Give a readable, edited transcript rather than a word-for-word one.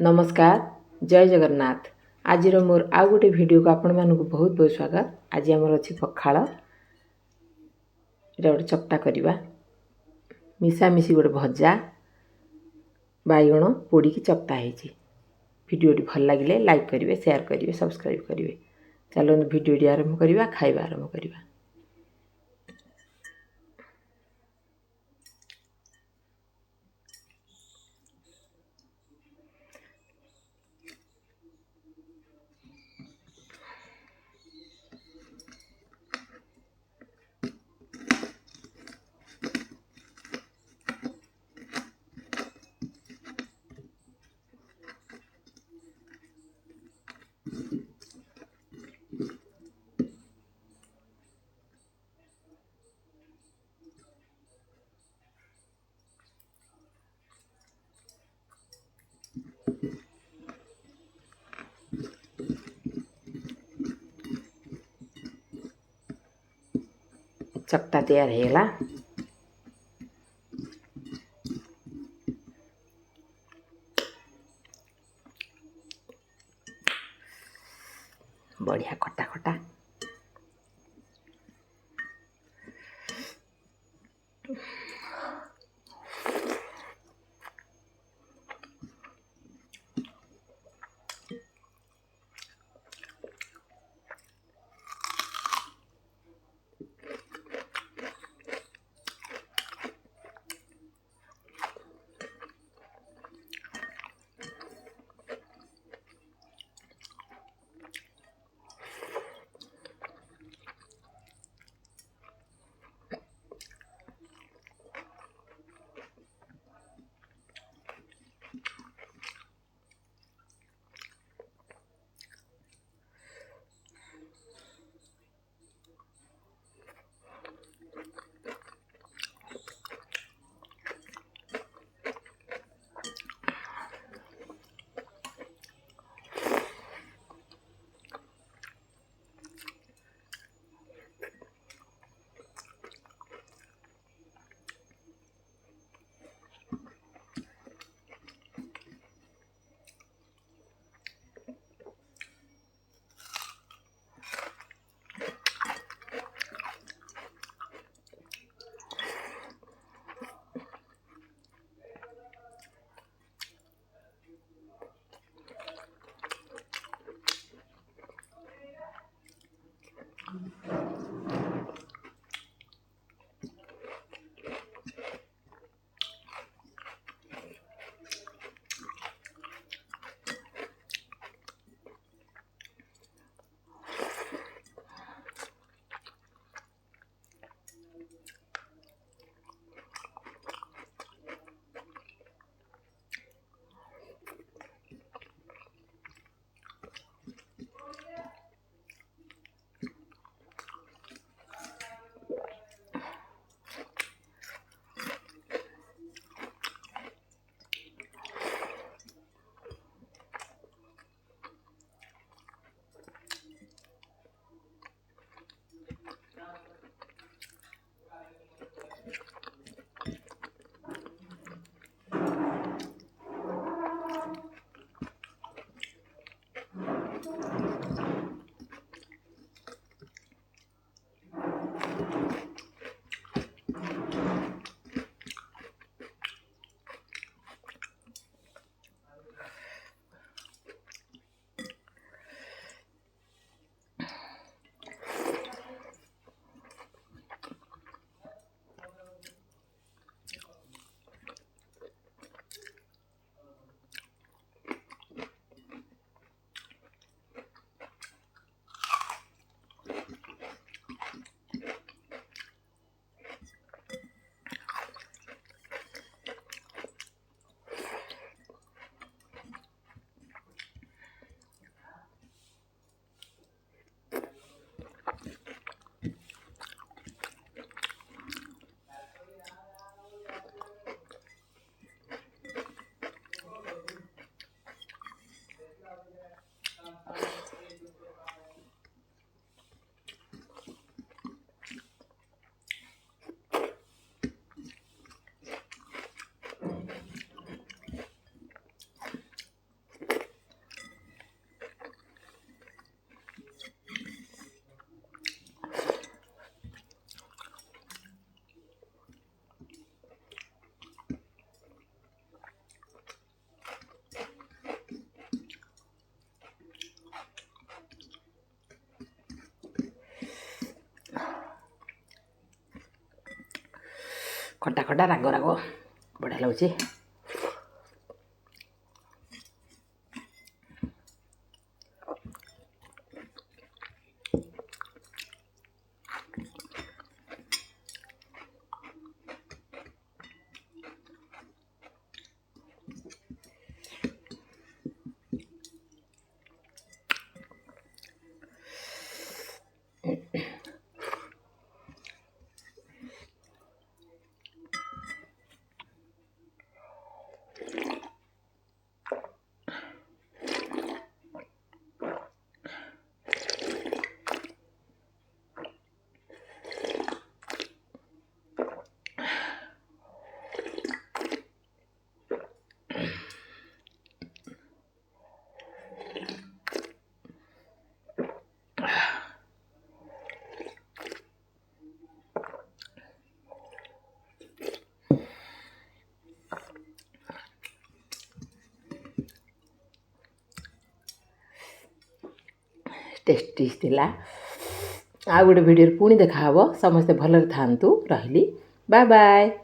नमस्कार जय जगन्नाथ। आज मोर आउ गोटे वीडियो को आपण मानक बहुत बहुत स्वागत। आज आमर अच्छी पखाड़ गोटे चपटा करवा मिशामिशी गोटे भजा बैगण पोड़ी चपटा होती। वीडियो भल लगे लाइक करेंगे, शेयर करेंगे, सब्सक्राइब करेंगे। चलो वीडियो आरंभ करवा, खाଇବା आरंभ करवा। चपटा तैयार होगा। बढ़िया खट्टा खट्टा ଖଟା ଖଟା ରାଗ ରାଗ ବଢ଼ିଆ ଲାଗୁଛି। टेस्टी थिला। आ गोटे वीडियो पुणी देखा हबो। समस्ते भलरे थांतु। रहली। Bye bye.